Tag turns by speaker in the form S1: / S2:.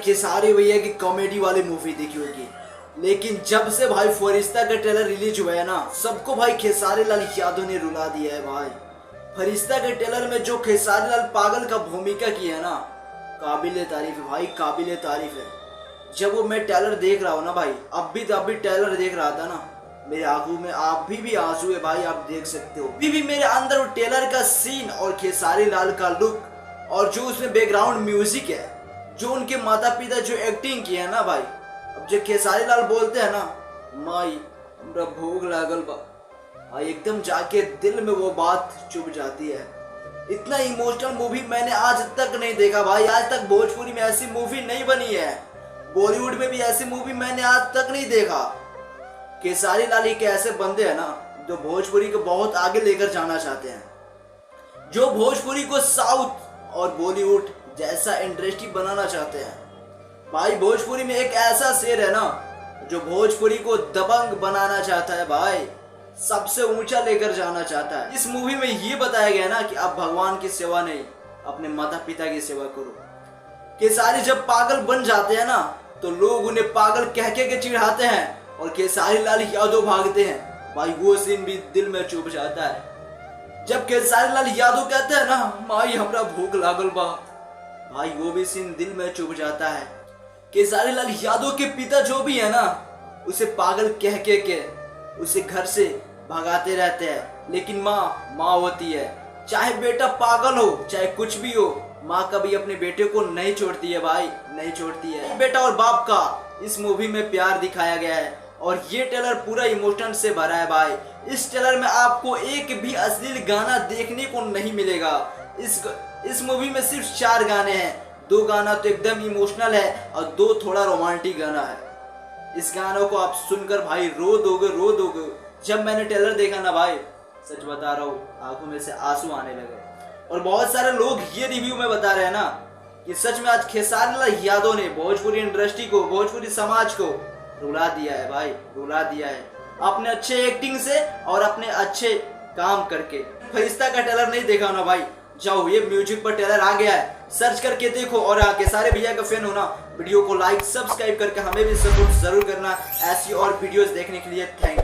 S1: खेसारी भैया की कॉमेडी वाली मूवी देखी होगी, लेकिन जब से भाई फरिश्ता का ट्रेलर रिलीज हुआ है ना, सबको भाई खेसारी लाल यादव ने रुला दिया है भाई। फरिश्ता के ट्रेलर में जो खेसारी लाल पागल का भूमिका किया है ना, काबिले तारीफ है भाई, काबिले तारीफ है। जब वो मैं ट्रेलर देख रहा हूँ ना भाई, अब भी ट्रेलर देख रहा था ना, मेरे आंखों में आप भी आंसू है भाई, आप देख सकते हो। अभी भी मेरे अंदर वो ट्रेलर का सीन और खेसारी लाल का लुक और जो उसमें बैकग्राउंड म्यूजिक है, जो उनके माता पिता जो एक्टिंग किया है ना भाई, अब जो खेसारी लाल बोलते हैं ना, माई हमरा भूख लागल बा भाई, एकदम जाके दिल में वो बात चुभ जाती है। इतना इमोशनल मूवी मैंने आज तक नहीं देखा भाई। आज तक भोजपुरी में ऐसी मूवी नहीं बनी है, बॉलीवुड में भी ऐसी मूवी मैंने आज तक नहीं देखा। खेसारी लाल एक ऐसे बंदे हैं ना, जो भोजपुरी को बहुत आगे लेकर जाना चाहते हैं, जो भोजपुरी को साउथ और बॉलीवुड जैसा इंडस्ट्री बनाना चाहते हैं। भाई भोजपुरी में एक ऐसा शेर है ना, जो भोजपुरी को दबंग बनाना चाहता है भाई, सबसे ऊंचा लेकर जाना चाहता है। इस मूवी में ये बताया गया ना कि आप भगवान की सेवा नहीं, अपने माता पिता की सेवा करो। खेसारी जब पागल बन जाते हैं ना, तो लोग उन्हें पागल कह के चिढ़ाते हैं और खेसारी लाल यादव भागते हैं भाई, वो सीन भी दिल में चुभ जाता है। जब खेसारी लाल यादव कहते हैं ना, माई हमरा भूख लागल बा भाई, वो भी सीन दिल में चुभ जाता है। खेसारी लाल यादव के पिता जो भी है ना, उसे पागल कह के उसे घर से भगाते रहते हैं, लेकिन माँ होती है। चाहे बेटा पागल हो, चाहे कुछ भी हो, माँ कभी अपने बेटे को नहीं छोड़ती है भाई, नहीं छोड़ती है। बेटा और बाप का इस मूवी में प्यार दिखाया गया है और ये ट्रेलर पूरा इमोशन से भरा है भाई। इस ट्रेलर में आपको एक भी अश्लील गाना देखने को नहीं मिलेगा। इस मूवी में सिर्फ 4 गाने हैं, 2 गाना तो एकदम इमोशनल है और 2 थोड़ा रोमांटिक गाना है। इस गानों को आप सुनकर भाई रो दोगे। जब मैंने ट्रेलर देखा ना भाई, सच बता रहा हूँ, आंखों में से आंसू आने लगे। और बहुत सारे लोग ये रिव्यू में बता रहे हैं ना कि सच में आज खेसारी लाल यादव ने भोजपुरी इंडस्ट्री को, भोजपुरी समाज को रुला दिया है भाई, रुला दिया है अपने अच्छे एक्टिंग से और अपने अच्छे काम करके। फरिश्ता का ट्रेलर नहीं देखा ना भाई, जाओ ये म्यूजिक पर ट्रेलर आ गया है, सर्च करके देखो। और आके सारे भैया का फैन होना, वीडियो को लाइक सब्सक्राइब करके हमें भी सपोर्ट जरूर करना ऐसी और वीडियोस देखने के लिए। Thank you.